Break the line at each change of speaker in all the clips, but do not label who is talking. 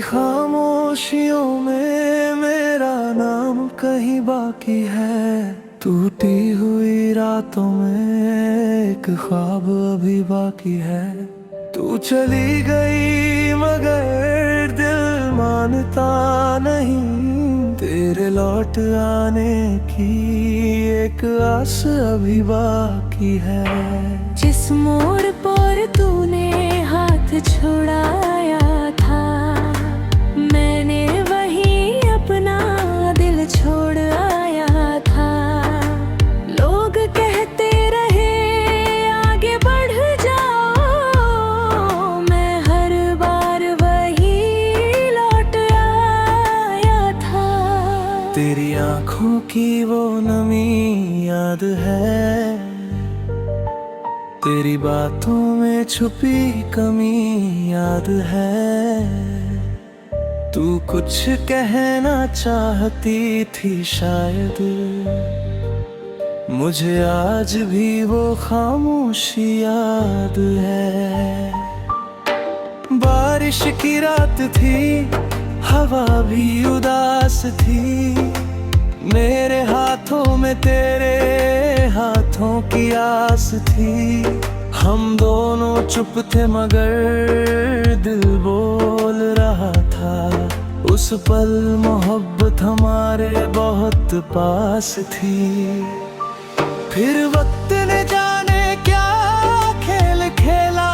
खामोशियों में मेरा नाम कहीं बाकी है। टूटी हुई रातों में एक ख्वाब अभी बाकी है। तू चली गई मगर दिल मानता नहीं। तेरे लौट आने की एक आस अभी बाकी है।
जिस मोड़ पर तूने हाथ छुड़ाया था, मैंने वहीं अपना दिल छोड़ आया था। लोग कहते रहे आगे बढ़ जाओ, मैं हर बार वहीं लौट आया था।
तेरी आंखों की वो नमी याद है, तेरी बातों में छुपी कमी याद है। तू कुछ कहना चाहती थी शायद, मुझे आज भी वो खामोशी याद है। बारिश की रात थी, हवा भी उदास थी। मेरे हाथों में तेरे हाथों की आस थी। हम दोनों चुप थे मगर दिल बोल रहा था। उस पल मोहब्बत हमारे बहुत पास थी। फिर वक्त ने जाने क्या खेल खेला,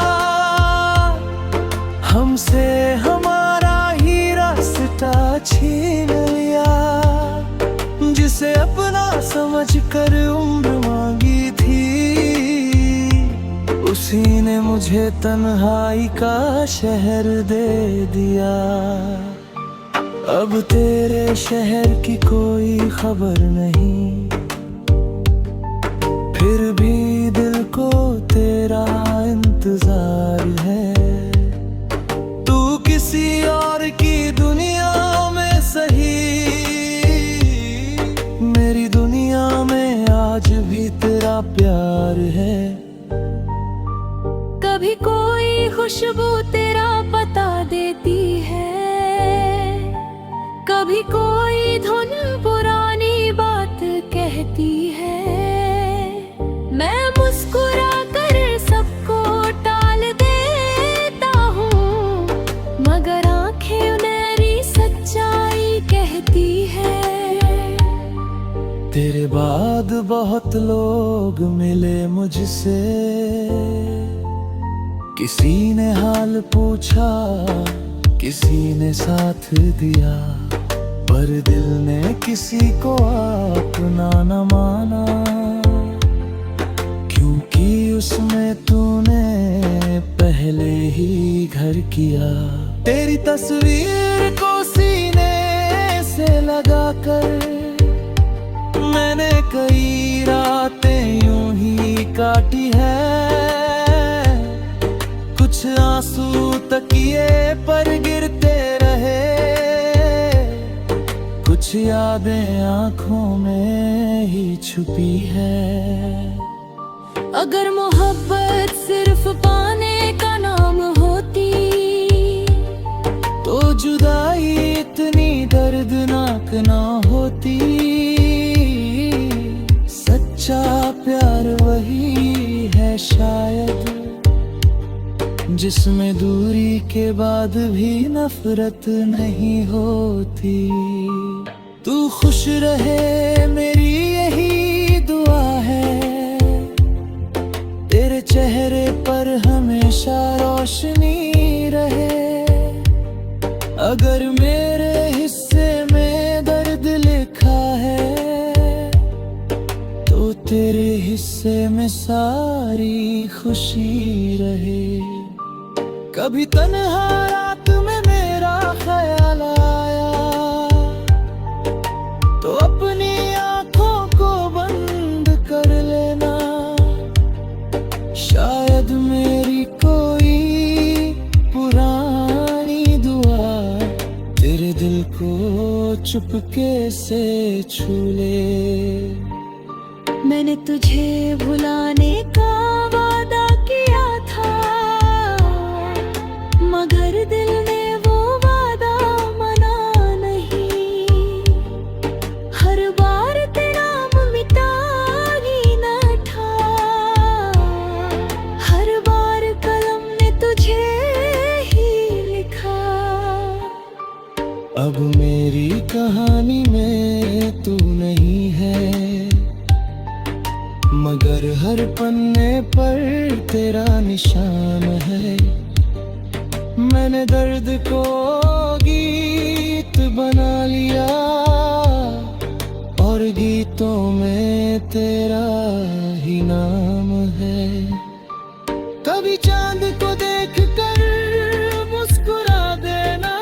हमसे हमारा ही रास्ता छीन लिया। जिसे अपना समझ कर उम्र मांगी थी, उसी ने मुझे तन्हाई का शहर दे दिया। अब तेरे शहर की कोई खबर नहीं, फिर भी दिल को तेरा इंतजार है। तू किसी और की दुनिया में सही, मेरी दुनिया में आज भी तेरा प्यार है।
कभी कोई खुशबू तेरा पता देती है, कभी कोई धुन पुरानी बात कहती है। मैं मुस्कुरा कर सबको टाल देता हूँ, मगर आंखें मेरी सच्चाई कहती है।
तेरे बाद बहुत लोग मिले मुझसे, किसी ने हाल पूछा, किसी ने साथ दिया। पर दिल ने किसी को अपना न माना, क्योंकि उसमें तूने पहले ही घर किया। तेरी तस्वीर को सीने से लगाकर मैंने कई रातें यूं ही काटी है। कुछ आंसू तकिए पर गिरते रहे, कुछ यादें आंखों में ही छुपी है।
अगर मोहब्बत सिर्फ पाने का नाम होती,
तो जुदाई इतनी दर्दनाक ना होती। सच्चा प्यार वही है शायद, जिसमें दूरी के बाद भी नफरत नहीं होती। तू खुश रहे मेरी यही दुआ है, तेरे चेहरे पर हमेशा रोशनी रहे। अगर मेरे हिस्से में दर्द लिखा है, तो तेरे हिस्से में सारी खुशी रहे। कभी तन्हा रात में मेरा ख्याल आया, तो अपनी आंखों को बंद कर लेना। शायद मेरी कोई पुरानी दुआ तेरे दिल को चुपके से छू ले।
मैंने तुझे भुलाने का वादा किया था, मगर दिल ने वो वादा
कहानी में तू नहीं है, मगर हर पन्ने पर तेरा निशान है। मैंने दर्द को गीत बना लिया और गीतों में तेरा ही नाम है। कभी चांद को देख कर मुस्कुरा देना,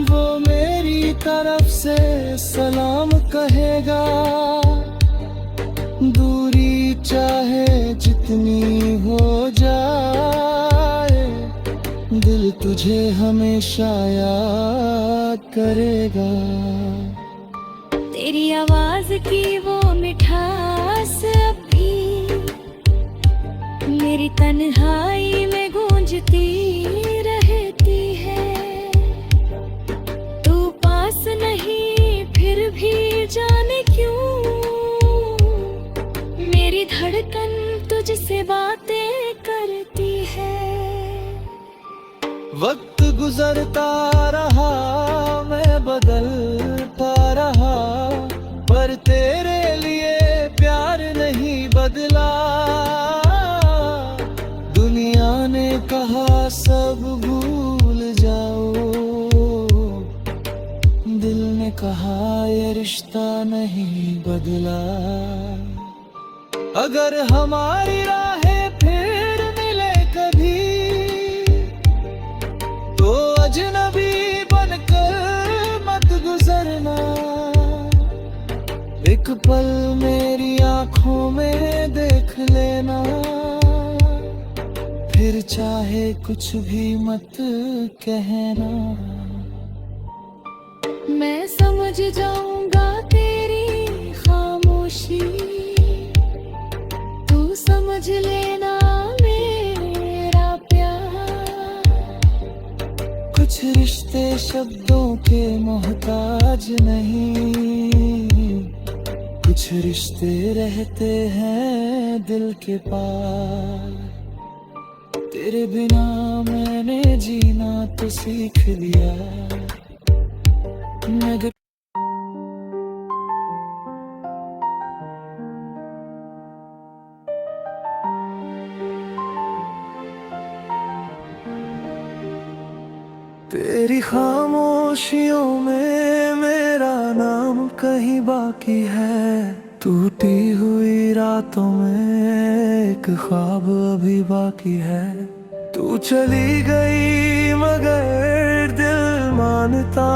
वो मेरी तरफ से सलाम कहेगा। दूरी चाहे जितनी हो जाए, दिल तुझे हमेशा याद करेगा।
तेरी आवाज की वो मिठास अब भी मेरी तन्हाई में गूंजती रहती है। तू पास नहीं फिर भी जाने क्यों मेरी धड़कन तुझसे बातें करती है।
वक्त गुजरता रहा, मैं बदलता रहा, पर तेरे लिए प्यार नहीं बदला। दुनिया ने कहा सब भूल जाओ, दिल ने कहा ये रिश्ता नहीं बदला। अगर हमारी राहें फिर मिले कभी, तो अजनबी बनकर मत गुजरना। एक पल मेरी आंखों में देख लेना, फिर चाहे कुछ भी मत कहना।
मैं समझ जाऊंगा तेरी खामोशी, तू समझ लेना मेरा प्यार।
कुछ रिश्ते शब्दों के मोहताज नहीं, कुछ रिश्ते रहते हैं दिल के पार। तेरे बिना मैंने जीना तो सीख लिया, मगर तेरी खामोशियों में मेरा नाम कहीं बाकी है। टूटी हुई रातों में एक ख्वाब अभी बाकी है। तू चली गई मगर दिल मानता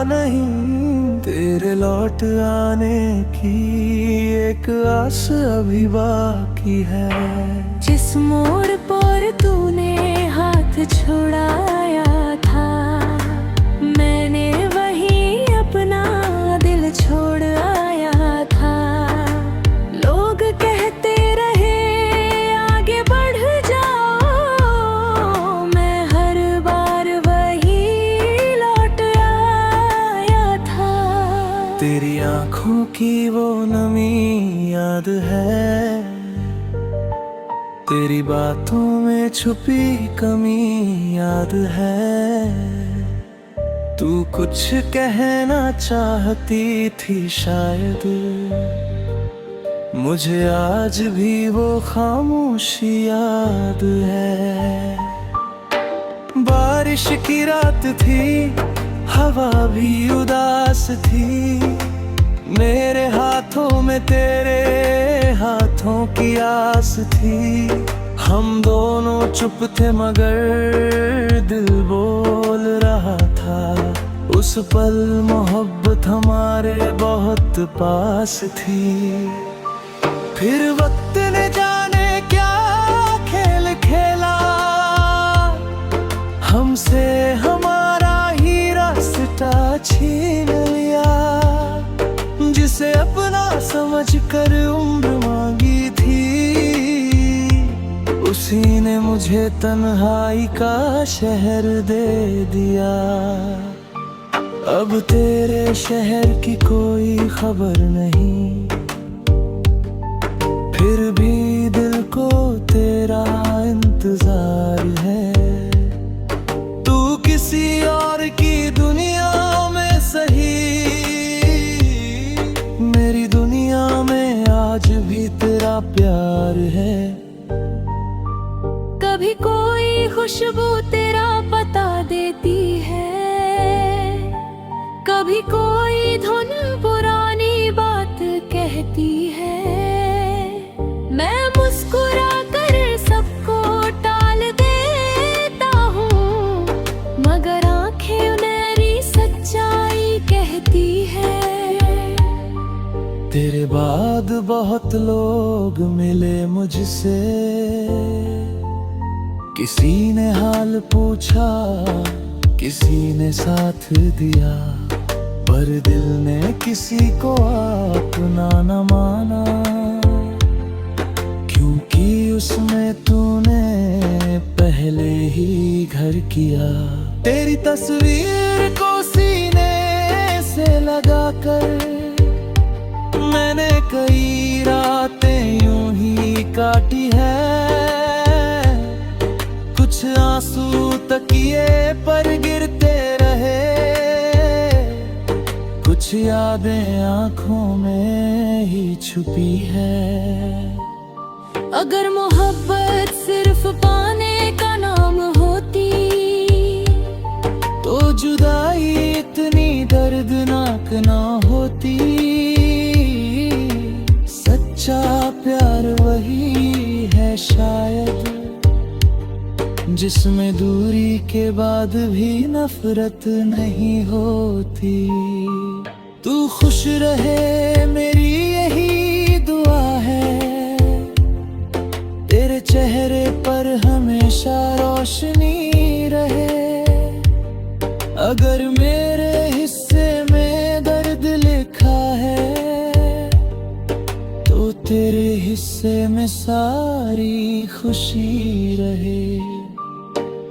नहीं, तेरे लौट आने की एक आस अभी बाकी है।
जिस मोड़ पर तूने हाथ छुड़ाया था, मैंने वहीं अपना दिल छोड़ आया था। लोग कहते रहे आगे बढ़ जाओ, मैं हर बार वहीं लौट आया था।
तेरी आंखों की वो नमी याद है, तेरी बातों में छुपी कमी याद है। तू कुछ कहना चाहती थी शायद, मुझे आज भी वो खामोशी याद है। बारिश की रात थी, हवा भी उदास थी, मेरे हाथों में तेरे हाथों की आस थी। हम दोनों चुप थे मगर दिल बोल रहा था। उस पल मोहब्बत हमारे बहुत पास थी। फिर वक्त ने जाने क्या खेल खेला, हमसे हमारा ही रास्ता छीन लिया। जिसे अपना समझ कर उम्र मांगी थी, उसी ने मुझे तन्हाई का शहर दे दिया। अब तेरे शहर की कोई खबर नहीं, फिर भी दिल को तेरा इंतजार है। तू किसी और की दुनिया में सही
खुशबू तेरा पता देती है। कभी कोई धुन पुरानी बात कहती है। मैं मुस्कुरा कर सबको टाल देता हूँ, मगर आंखें उन्हें सच्चाई कहती है।
तेरे बाद बहुत लोग मिले मुझसे, किसी ने हाल पूछा, किसी ने साथ दिया, पर दिल ने किसी को अपना न माना। क्योंकि उसमें तूने पहले ही घर किया। तेरी तस्वीर को सीने से लगाकर मैंने कई रातें यूं ही काटी है। कुछ आंसू तकिए पर गिरते रहे, कुछ यादें आंखों में ही छुपी है।
अगर मोहब्बत सिर्फ पाने का नाम होती,
तो जुदाई इतनी दर्दनाक ना होती। सच्चा प्यार वही है शायद, जिसमें दूरी के बाद भी नफरत नहीं होती। तू खुश रहे मेरी यही दुआ है, तेरे चेहरे पर हमेशा रोशनी रहे। अगर मेरे हिस्से में दर्द लिखा है, तो तेरे हिस्से में सारी खुशी रहे।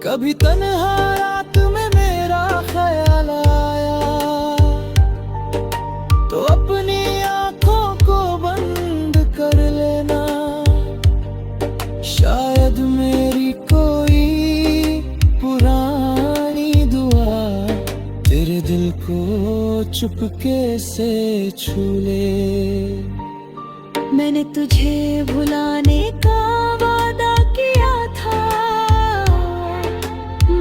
कभी तन्हा रात में मेरा ख्याल आया, तो अपनी आंखों को बंद कर लेना। शायद मेरी कोई पुरानी दुआ तेरे दिल को चुपके से छू ले।
मैंने तुझे भुलाने का वादा किया था,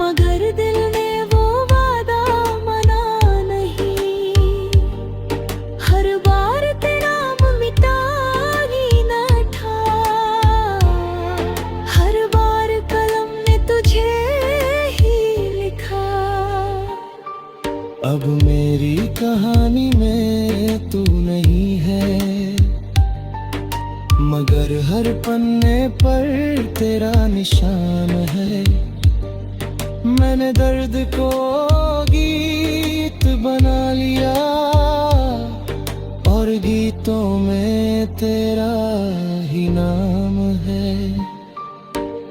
मगर दिल ने वो वादा माना नहीं। हर बार तेरा नाम मिटा ही न था, हर बार कलम ने तुझे ही लिखा।
अब मेरी कहानी में तू नहीं है, मगर हर पन्ने पर तेरा निशान है। मैंने दर्द को गीत बना लिया, और गीतों में तेरा ही नाम है।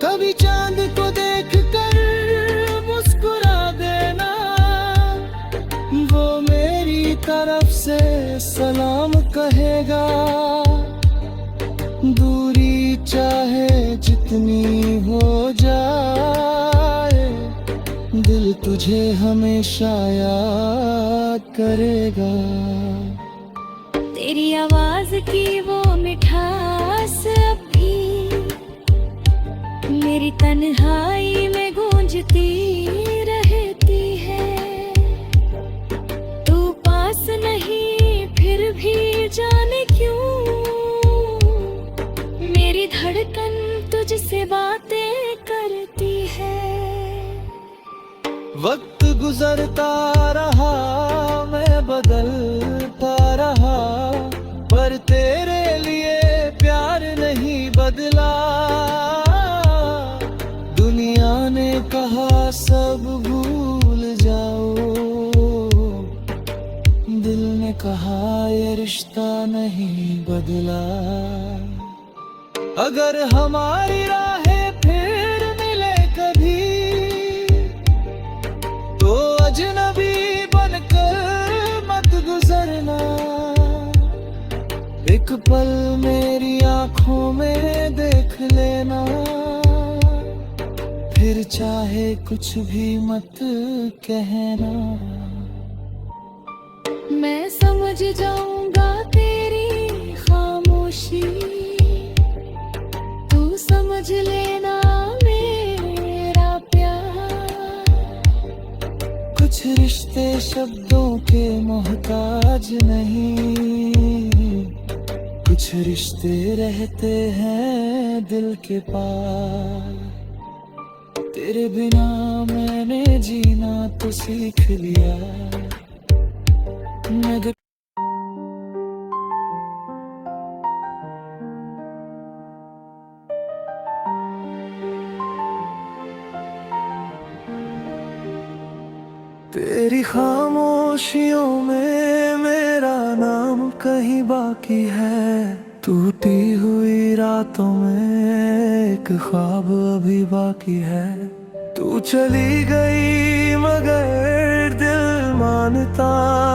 कभी चांद को देख कर मुस्कुरा देना, वो मेरी तरफ से सलाम कहेगा। दूरी चाहे जितनी हो जाए, दिल तुझे हमेशा याद करेगा।
तेरी आवाज की वो मिठास अब भी मेरी तन्हाई में गूंजती रहती है। तू पास नहीं फिर भी जाने क्यों, मेरी धड़कन तुझसे बातें करती है।
वक्त गुजरता रहा, मैं बदलता रहा, पर तेरे लिए प्यार नहीं बदला। दुनिया ने कहा सब भूल जाओ, दिल ने कहा ये रिश्ता नहीं बदला। अगर हमारी राहें फिर मिले कभी, तो अजनबी बनकर मत गुजरना। एक पल मेरी आंखों में देख लेना, फिर चाहे कुछ भी मत कहना।
मैं समझ जाऊंगा तेरी खामोशी, तू समझ लेना मेरा प्यार।
रिश्ते शब्दों के मोहताज नहीं, कुछ रिश्ते रहते हैं दिल के पास। तेरे बिना मैंने जीना तो सीख लिया, मगर तेरी खामोशियों में मेरा नाम कहीं बाकी है। टूटी हुई रातों में एक ख्वाब अभी बाकी है। तू चली गई मगर दिल मानता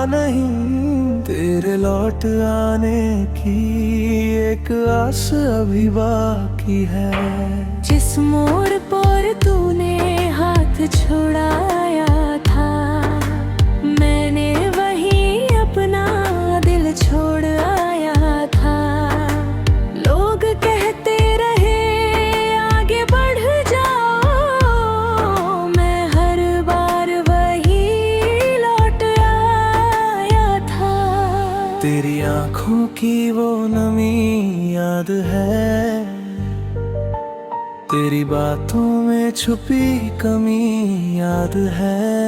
नहीं, तेरे लौट आने की एक आस अभी बाकी है।
जिस मोड़ पर तूने हाथ छुड़ाया था, मैंने वहीं अपना दिल छोड़ आया था। लोग कहते रहे आगे बढ़ जाओ, मैं हर बार वहीं लौट आया था।
तेरी आंखों की वो नमी याद है, तेरी बातों में छुपी कमी याद है।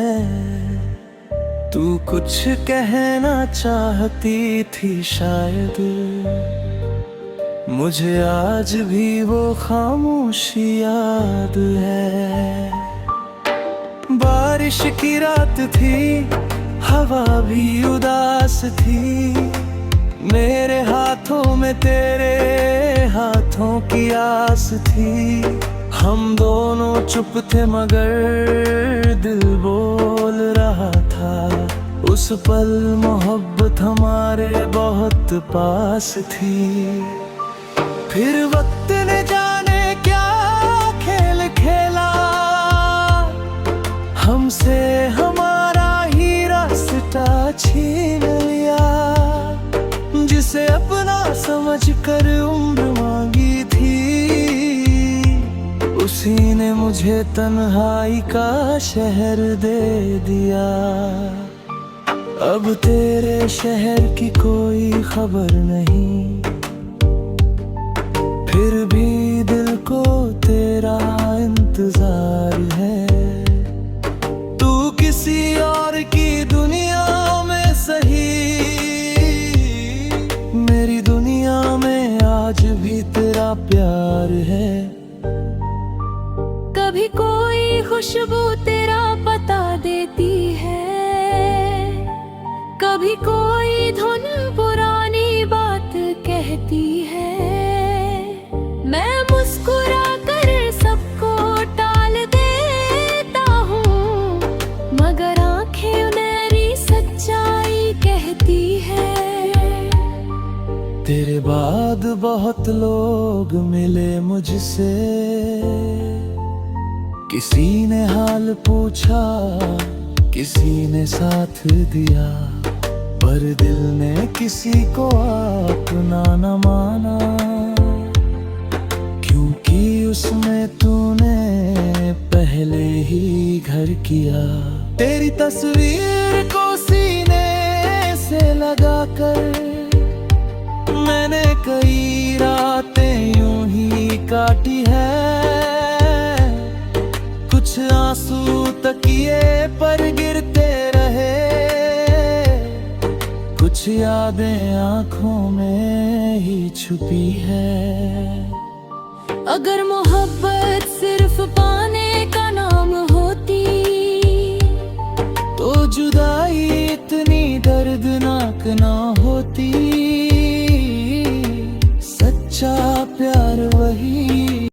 तू कुछ कहना चाहती थी शायद, मुझे आज भी वो खामोशी याद है। बारिश की रात थी, हवा भी उदास थी, मेरे हाथों में तेरे हाथों की आस थी। हम दोनों चुप थे मगर दिल बोल रहा था। उस पल मोहब्बत हमारे बहुत पास थी। फिर वक्त ने जाने क्या खेल खेला, हमसे हमारा ही रास्ता छीन लिया। जिसे अपना समझ कर उम्र मांगी थी, उसी ने मुझे तन्हाई का शहर दे दिया। अब तेरे शहर की कोई खबर नहीं, फिर भी दिल को तेरा इंतजार है। तू किसी और की दुनिया में सही, मेरी दुनिया में आज भी तेरा प्यार है।
कभी कोई खुशबू तेरा पता देती है, कभी कोई धुन पुरानी बात कहती है। मैं मुस्कुरा कर सबको टाल देता हूँ, मगर आंखें मेरी सच्चाई कहती है।
तेरे बाद बहुत लोग मिले मुझसे, किसी ने हाल पूछा, किसी ने साथ दिया, पर दिल ने किसी को अपना न माना। क्योंकि उसमें तूने पहले ही घर किया। तेरी तस्वीर को सीने से लगाकर मैंने कई रातें यूं ही काटी है। कुछ आंसू तकिए पर गिरते रहे, कुछ यादें आंखों में ही छुपी है।
अगर मोहब्बत सिर्फ पाने का नाम होती,
तो जुदाई इतनी दर्दनाक ना होती। सच्चा प्यार वही